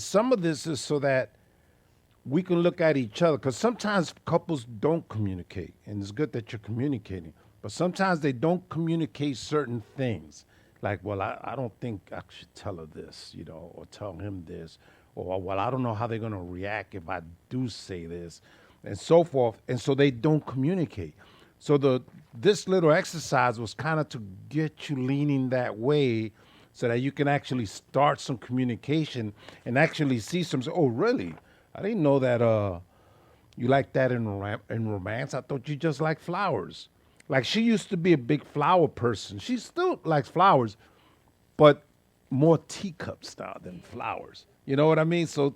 some of this is so that we can look at each other because sometimes couples don't communicate, and it's good that you're communicating, but sometimes they don't communicate certain things. Like, well, I don't think I should tell her this, or tell him this, or, well, I don't know how they're going to react if I do say this, and so forth. And so they don't communicate. So this little exercise was kind of to get you leaning that way so that you can actually start some communication and actually see some, oh, really? I didn't know that you like that in romance. I thought you just like flowers. Like she used to be a big flower person. She still likes flowers, but more teacup style than flowers. You know what I mean? So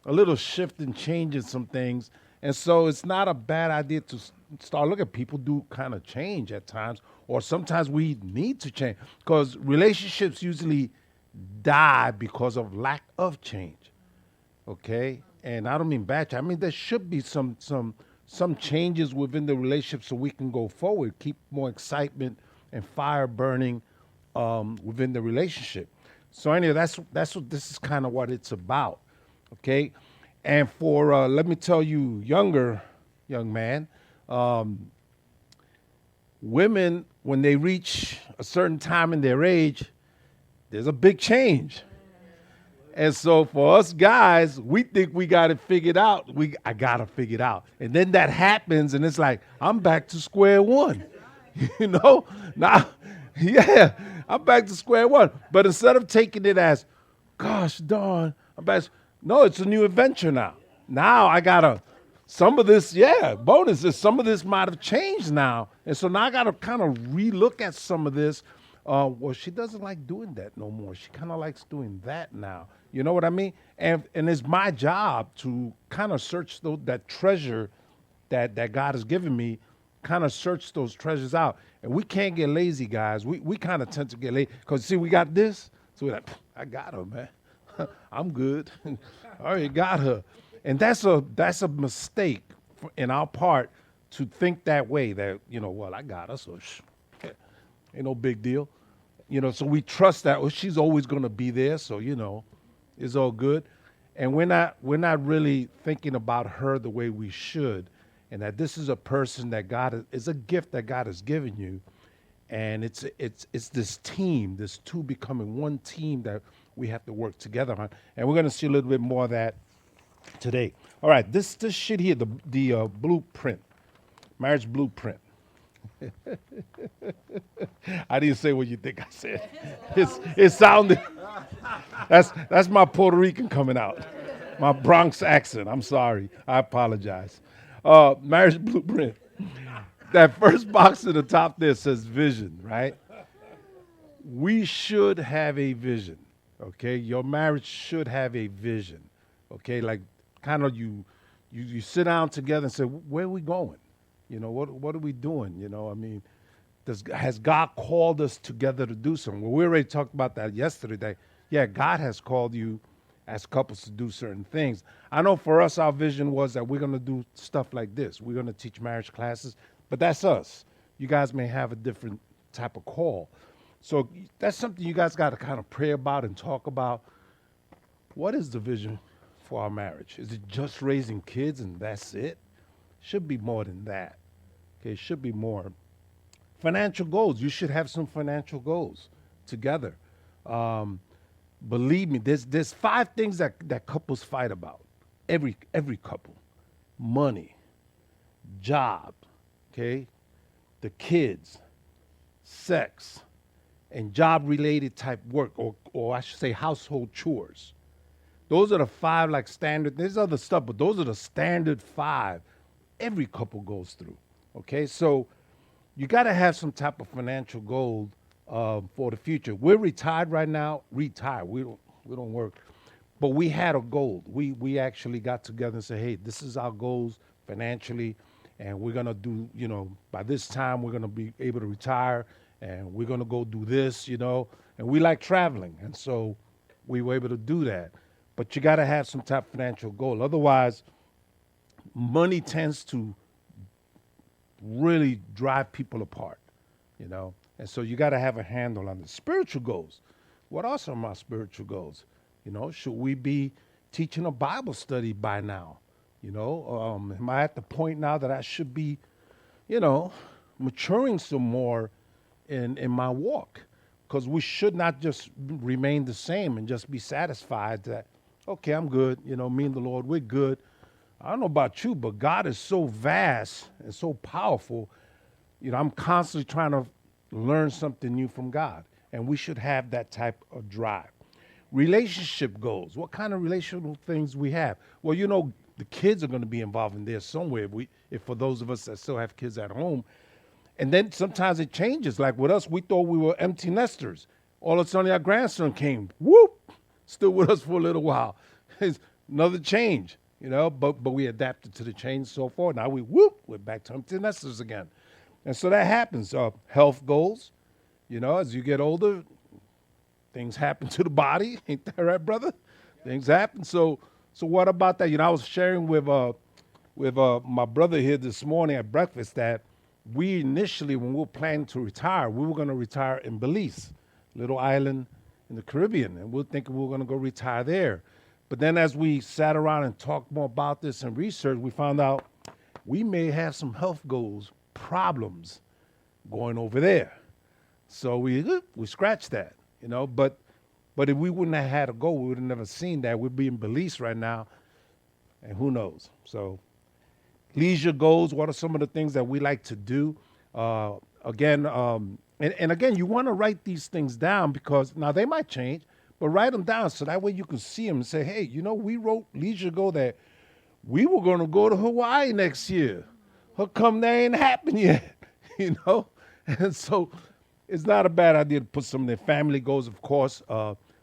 a little shift and change in some things. And so it's not a bad idea to start looking. People do kind of change at times, or sometimes we need to change because relationships usually die because of lack of change. Okay, and I don't mean bad. I mean there should be some changes within the relationship so we can go forward, keep more excitement and fire burning within the relationship. So anyway, that's what this is kind of what it's about. Okay, and for let me tell you, young man, women when they reach a certain time in their age, there's a big change. And so for us guys, we think we got it figured out. I got to figure it out. And then that happens and it's like, I'm back to square one. You know? Now, yeah, I'm back to square one. But instead of taking it as, gosh darn, I'm back. No, it's a new adventure now. Now I got to, some of this, yeah, bonus is some of this might have changed now. And so now I got to kind of relook at some of this. Well, she doesn't like doing that no more. She kind of likes doing that now. You know what I mean? And it's my job to kind of search that treasure that God has given me, kind of search those treasures out. And we can't get lazy, guys. We kind of tend to get lazy because see, we got this. So we're like, I got her, man. I'm good. I already got her. And that's a mistake in our part to think that way. That well, I got her, so ain't no big deal. So we trust that she's always going to be there. So it's all good, and we're not really thinking about her the way we should, and that this is a person that God is a gift that God has given you, and it's this team, this two becoming one team that we have to work together on, and we're going to see a little bit more of that today. All right, this shit here, the blueprint, marriage blueprint. I didn't say what you think I said. It sounded. That's my Puerto Rican coming out. My Bronx accent. I'm sorry. I apologize. Marriage blueprint. That first box at the top there says vision, right? We should have a vision. Okay, your marriage should have a vision. Okay, like kind of you sit down together and say, where are we going? What are we doing? I mean, has God called us together to do something? Well, we already talked about that yesterday. That, yeah, God has called you as couples to do certain things. I know for us, our vision was that we're going to do stuff like this. We're going to teach marriage classes, but that's us. You guys may have a different type of call. So that's something you guys got to kind of pray about and talk about. What is the vision for our marriage? Is it just raising kids and that's it? Should be more than that. Okay, it should be more. Financial goals. You should have some financial goals together. Believe me, there's 5 things that couples fight about. Every couple. Money, job, okay, the kids, sex, and job related type work, or I should say household chores. Those are the 5 like standard. There's other stuff, but those are the standard 5 every couple goes through. Okay, so you got to have some type of financial goal for the future. We're retired right now. Retired. We don't work, but we had a goal. We actually got together and said, hey, this is our goals financially, and we're gonna do. By this time we're gonna be able to retire, and we're gonna go do this. And we like traveling, and so we were able to do that. But you got to have some type of financial goal. Otherwise, money tends to really drive people apart, And so you got to have a handle on the spiritual goals. What are some of our spiritual goals? Should we be teaching a Bible study by now. Am I at the point now that I should be, you know, maturing some more in my walk? Because we should not just remain the same and just be satisfied that, okay, I'm good. Me and the Lord, we're good. I don't know about you, but God is so vast and so powerful. I'm constantly trying to learn something new from God. And we should have that type of drive. Relationship goals. What kind of relational things we have? Well, the kids are going to be involved in there somewhere. If for those of us that still have kids at home. And then sometimes it changes. Like with us, we thought we were empty nesters. All of a sudden, our grandson came. Whoop! Still with us for a little while. It's another change, but we adapted to the change so far. Now we're back to empty nesters again. And so that happens. Health goals, as you get older, things happen to the body. Ain't that right, brother? Things happen. So what about that? I was sharing with my brother here this morning at breakfast that we initially, when we were planning to retire, we were going to retire in Belize, little island in the Caribbean, and we were thinking we were going to go retire there. But then as we sat around and talked more about this and researched, we found out we may have some health goals, problems going over there. So we scratched that, but if we wouldn't have had a goal, we would have never seen that. We'd be in Belize right now, and who knows? So leisure goals, what are some of the things that we like to do? Again, you want to write these things down because now they might change, but write them down so that way you can see them and say, hey, we wrote leisure goal that we were going to go to Hawaii next year. How come that ain't happened yet? And so it's not a bad idea to put some of their family goals, of course.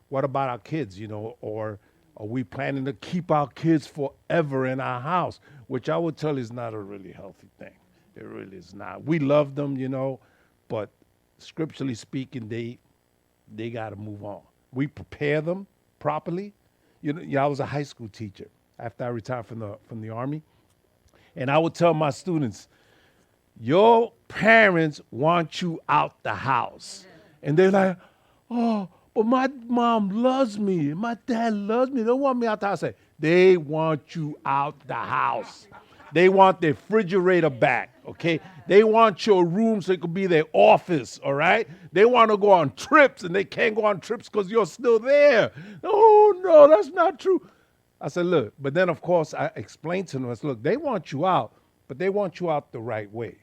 What about our kids, or are we planning to keep our kids forever in our house? Which I would tell you is not a really healthy thing. It really is not. We love them, but scripturally speaking, they got to move on. We prepare them properly. I was a high school teacher after I retired from the Army. And I would tell my students, your parents want you out the house. And they're like, oh, but my mom loves me. And my dad loves me. They don't want me out the house. I say, they want you out the house. They want their refrigerator back, okay? They want your room so it could be their office, all right? They want to go on trips, and they can't go on trips because you're still there. Oh, no, that's not true. I said, look, but then, of course, I explained to them, I said, look, they want you out, but they want you out the right way.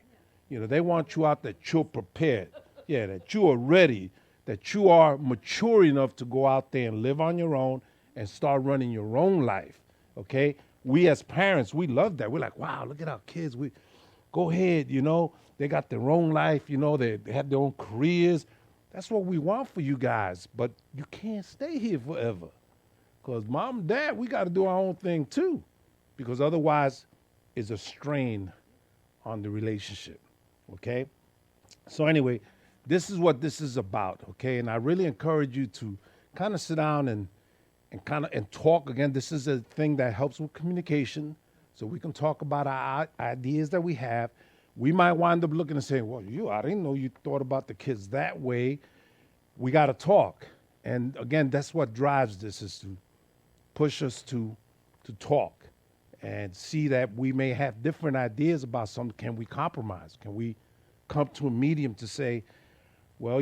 They want you out that you're prepared, that you are ready, that you are mature enough to go out there and live on your own and start running your own life, okay? We as parents, we love that. We're like, wow, look at our kids. We go ahead, they got their own life, they have their own careers. That's what we want for you guys, but you can't stay here forever. Because mom and dad, we got to do our own thing too, because otherwise it's a strain on the relationship, okay? So anyway, this is what this is about, okay? And I really encourage you to kind of sit down and talk. Again, this is a thing that helps with communication, so we can talk about our ideas that we have. We might wind up looking and saying, well, I didn't know you thought about the kids that way. We got to talk. And again, that's what drives this, is to push us to talk and see that we may have different ideas about something. Can we compromise? Can we come to a medium to say, well,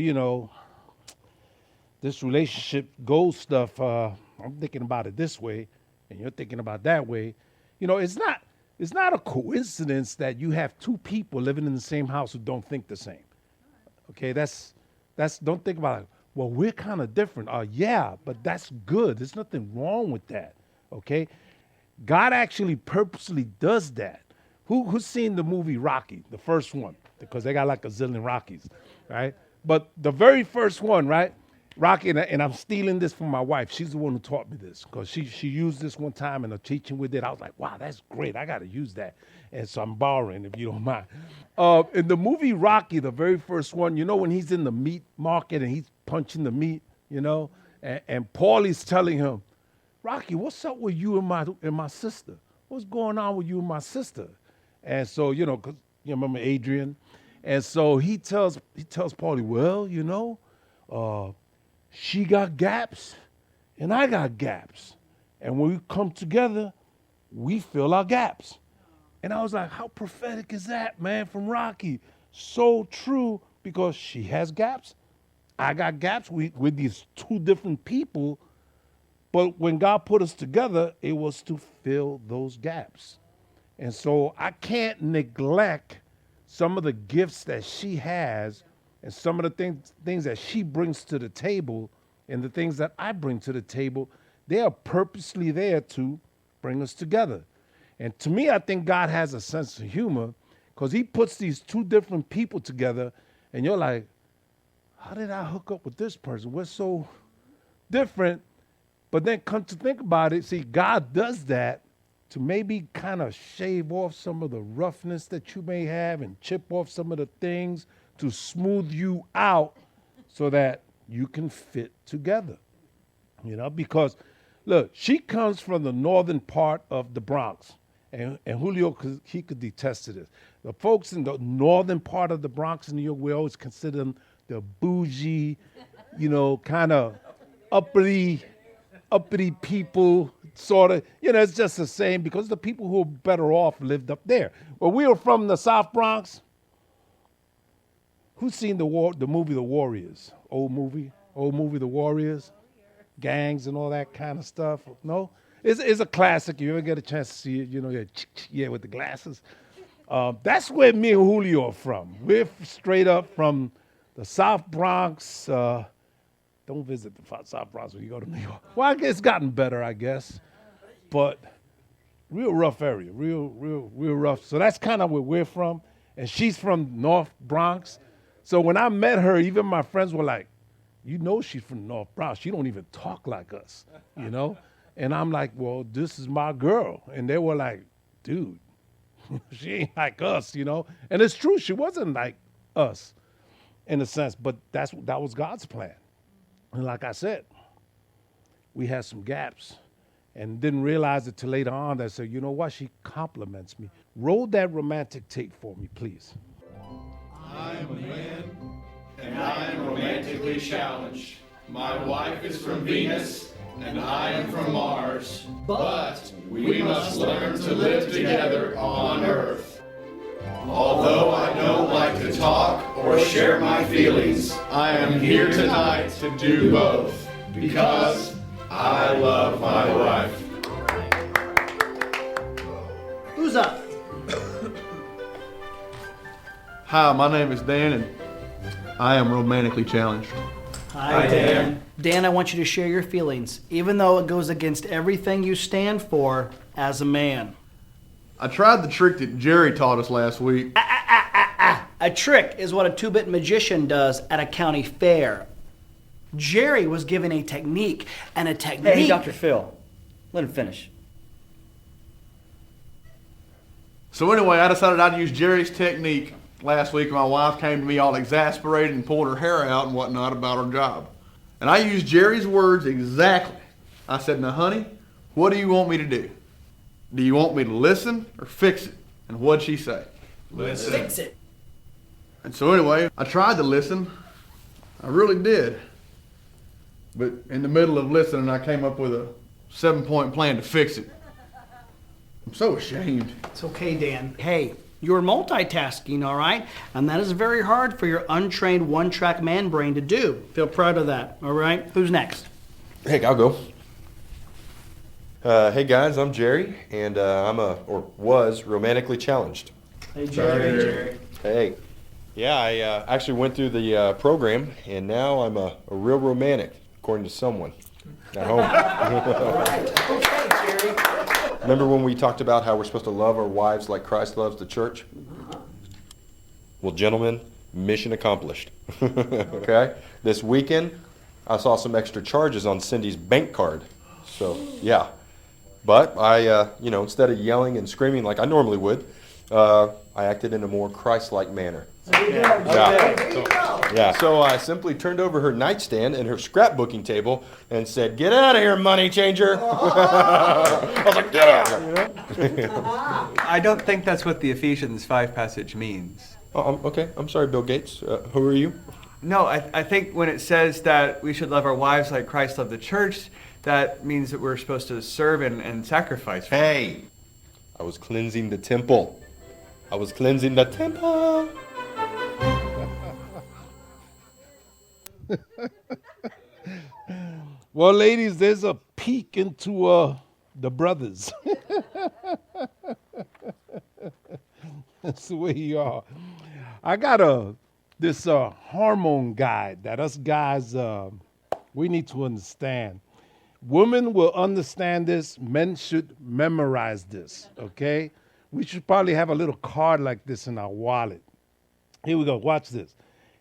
this relationship goal stuff, I'm thinking about it this way, and you're thinking about that way. It's not a coincidence that you have two people living in the same house who don't think the same. Okay, that's don't think about it. Well, we're kind of different. Yeah, but that's good. There's nothing wrong with that. Okay, God actually purposely does that. Who's seen the movie Rocky, the first one? Because they got like a zillion Rockies, right? But the very first one, right? Rocky, and I'm stealing this from my wife. She's the one who taught me this, because she used this one time in a teaching we did. I was like, wow, that's great. I got to use that. And so I'm borrowing, if you don't mind. In the movie Rocky, the very first one, when he's in the meat market and he's punching the meat, and Paulie's telling him, Rocky, what's up with you and my sister? What's going on with you and my sister? And so, 'cause you remember Adrian? And so he tells Paulie, well, she got gaps and I got gaps. And when we come together, we fill our gaps. And I was like, how prophetic is that, man, from Rocky? So true, because she has gaps. I got gaps with these two different people. But when God put us together, it was to fill those gaps. And so I can't neglect some of the gifts that she has and some of the things that she brings to the table and the things that I bring to the table. They are purposely there to bring us together. And to me, I think God has a sense of humor, because he puts these two different people together and you're like, how did I hook up with this person? We're so different. But then come to think about it, see, God does that to maybe kind of shave off some of the roughness that you may have and chip off some of the things to smooth you out so that you can fit together. You know, because look, she comes from the northern part of the Bronx, and Julio, he could detest to this. The folks in the northern part of the Bronx in New York, we always consider them the bougie, you know, kind of uppity people, sort of. You know, it's just the same, because the people who are better off lived up there. Well, we were from the South Bronx. Who's seen the movie The Warriors? Old movie, The Warriors? Gangs and all that kind of stuff. No? It's a classic. You ever get a chance to see it, you know, yeah, with the glasses. That's where me and Julio are from. We're straight up from the South Bronx. Don't visit the South Bronx when you go to New York. Well, it's gotten better, I guess. But real rough area, real rough. So that's kind of where we're from. And she's from North Bronx. So when I met her, even my friends were like, you know she's from North Bronx. She don't even talk like us, you know? And I'm like, well, this is my girl. And they were like, dude, she ain't like us, you know? And it's true, she wasn't like us in a sense, but that was God's plan. And like I said, we had some gaps and didn't realize it till later on that I said, you know what, she compliments me. Roll that romantic tape for me, please. I am a man, and I am romantically challenged. My wife is from Venus, and I am from Mars. But we must learn to live together on Earth. Although I don't like to talk or share my feelings, I am here tonight to do both, because I love my wife. Who's up? Hi, my name is Dan, and I am romantically challenged. Hi, Dan. Dan, I want you to share your feelings, even though it goes against everything you stand for as a man. I tried the trick that Jerry taught us last week. A trick is what a two-bit magician does at a county fair. Jerry was given a technique, and a technique... Hey, Dr. Phil, let him finish. So anyway, I decided I'd use Jerry's technique last week. My wife came to me all exasperated and pulled her hair out and whatnot about her job. And I used Jerry's words exactly. I said, now honey, what do you want me to do? Do you want me to listen or fix it? And what'd she say? Listen. Fix it. And so anyway, I tried to listen. I really did. But in the middle of listening, I came up with a 7-point plan to fix it. I'm so ashamed. It's okay, Dan. Hey, you're multitasking, all right? And that is very hard for your untrained one-track man brain to do. Feel proud of that, all right? Who's next? Hey, I'll go. Hey guys, I'm Jerry, and was romantically challenged. Hey, Jerry. Hey. Yeah, I actually went through the program, and now I'm a real romantic, according to someone at home. All right. Okay, Jerry. Remember when we talked about how we're supposed to love our wives like Christ loves the church? Well, gentlemen, mission accomplished. Okay? This weekend, I saw some extra charges on Cindy's bank card. So, yeah. But I, instead of yelling and screaming like I normally would, I acted in a more Christ-like manner. So I simply turned over her nightstand and her scrapbooking table and said, "Get out of here, money changer." I was like, "Get out of here." I don't think that's what the Ephesians 5 passage means. Oh, okay. I'm sorry, Bill Gates. Who are you? No, I think when it says that we should love our wives like Christ loved the church, That means that we're supposed to serve and sacrifice. Hey, I was cleansing the temple. I was cleansing the temple. Well, ladies, there's a peek into the brothers. That's the way you are. I got this hormone guide that us guys we need to understand. Women will understand this. Men should memorize this. Okay, we should probably have a little card like this in our wallet. Here we go. Watch this.